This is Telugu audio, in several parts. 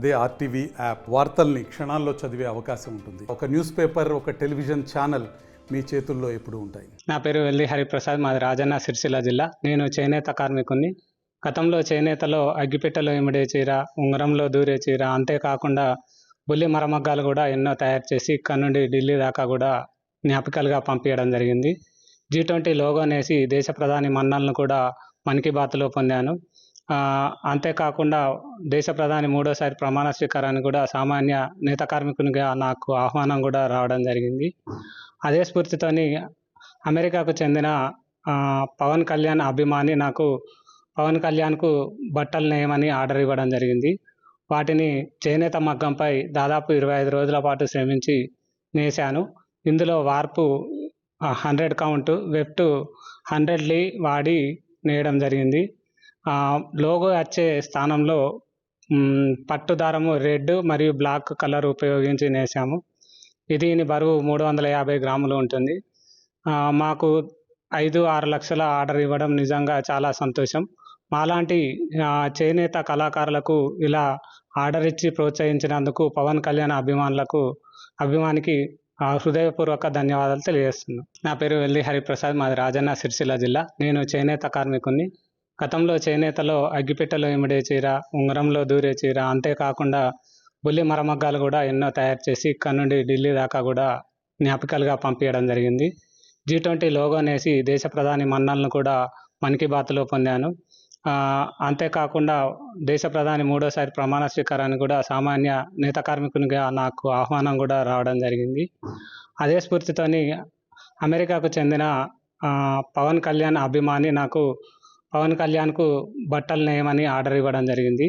అదే ఆర్టీవీ యాప్ వార్తల్ని క్షణాల్లో చదివే అవకాశం ఉంటుంది. ఒక న్యూస్ పేపర్, ఒక టెలివిజన్ ఛానల్ మీ చేతుల్లో ఎప్పుడూ ఉంటాయి. నా పేరు వెల్లి హరిప్రసాద్, మాది రాజన్న సిరిసిల్ల జిల్లా. నేను చేనేత కార్మికుని. గతంలో చేనేతలో అగ్గిపెట్టెలో ఇమిడే చీర, ఉంగరంలో దూరే చీర, అంతేకాకుండా బుల్లి మరమగ్గాలు కూడా ఎన్నో తయారు చేసి ఇక్కడ నుండి ఢిల్లీ దాకా కూడా జ్ఞాపికలుగా పంపించడం జరిగింది. G20 లోగో నేసి దేశ ప్రధాని మన్నలను కూడా మన్ కీ బాత్లో పొందాను. అంతేకాకుండా దేశ ప్రధాని మూడోసారి ప్రమాణ స్వీకారాన్ని కూడా సామాన్య నేత కార్మికునిగా నాకు ఆహ్వానం కూడా రావడం జరిగింది. అదే స్ఫూర్తితోని అమెరికాకు చెందిన పవన్ కళ్యాణ్ అభిమాని నాకు పవన్ కళ్యాణ్కు బట్టలు నేయమని ఆర్డర్ ఇవ్వడం జరిగింది. వాటిని చేనేత మగ్గంపై దాదాపు 25 రోజుల పాటు శ్రమించి నేశాను. ఇందులో వార్పు 100 కౌంట్, వెఫ్ట్ 100 లీ వాడి నేయడం జరిగింది. లోగో వచ్చే స్థానంలో పట్టు దారము రెడ్ మరియు బ్లాక్ కలర్ ఉపయోగించి నేసాము. దీని బరువు 350 గ్రాములు ఉంటుంది. మాకు 5-6 లక్షల ఆర్డర్ ఇవ్వడం నిజంగా చాలా సంతోషం. మాలాంటి చేనేత కళాకారులకు ఇలా ఆర్డర్ ఇచ్చి ప్రోత్సహించినందుకు పవన్ కళ్యాణ్ అభిమానికి హృదయపూర్వక ధన్యవాదాలు తెలియజేస్తున్నాను. నా పేరు వెల్లి హరిప్రసాద్, మాది రాజన్న సిరిసిల్ల జిల్లా. నేను చేనేత కార్మికుని. గతంలో చేనేతలో అగ్గిపెట్టెలో ఇమిడే చీర, ఉంగరంలో దూరే చీర, అంతేకాకుండా బుల్లి మరమగ్గాలు కూడా ఎన్నో తయారు చేసి ఇక్కడ నుండి ఢిల్లీ దాకా కూడా జ్ఞాపికలుగా పంపించడం జరిగింది. G20 లోగో నేసి దేశ ప్రధాని మన్నలను కూడా మన్ కీ బాత్లో పొందాను. అంతేకాకుండా దేశ ప్రధాని మూడోసారి ప్రమాణ స్వీకారాన్ని కూడా సామాన్య నేత కార్మికునిగా నాకు ఆహ్వానం కూడా రావడం జరిగింది. అదే స్ఫూర్తితోని అమెరికాకు చెందిన పవన్ కళ్యాణ్ అభిమాని నాకు పవన్ కళ్యాణ్కు బట్టలు నేయమని ఆర్డర్ ఇవ్వడం జరిగింది.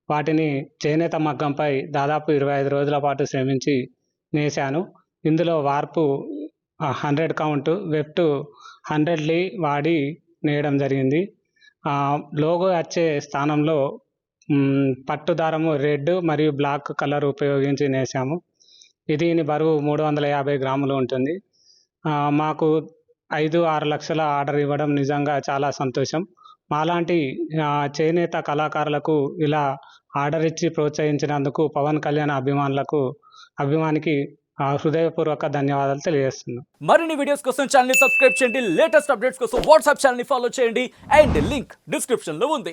వాటిని చేనేత మగ్గంపై దాదాపు 25 రోజుల పాటు శ్రమించి నేశాను. ఇందులో వార్పు 100 కౌంట్, వెఫ్ట్ 100 లీ వాడి నేయడం జరిగింది. లోగో వచ్చే స్థానంలో పట్టు దారము రెడ్ మరియు బ్లాక్ కలర్ ఉపయోగించి నేసాము. దీని బరువు 350 గ్రాములు ఉంటుంది. మాకు 5-6 లక్షల ఆర్డర్ ఇవ్వడం నిజంగా చాలా సంతోషం. మాలాంటి చేనేత కళాకారులకు ఇలా ఆర్డర్ ఇచ్చి ప్రోత్సహించినందుకు పవన్ కళ్యాణ్ అభిమానికి హృదయపూర్వక ధన్యవాదాలు తెలియజేస్తున్నాను. మరిన్ని వీడియోస్ కోసం ఛానల్ ని సబ్స్క్రైబ్ చేయండి. లేటెస్ట్ అప్డేట్స్ కోసం వాట్సాప్ ఛానల్ ని ఫాలో చేయండి. అండ్ లింక్ డిస్క్రిప్షన్ లో ఉంది.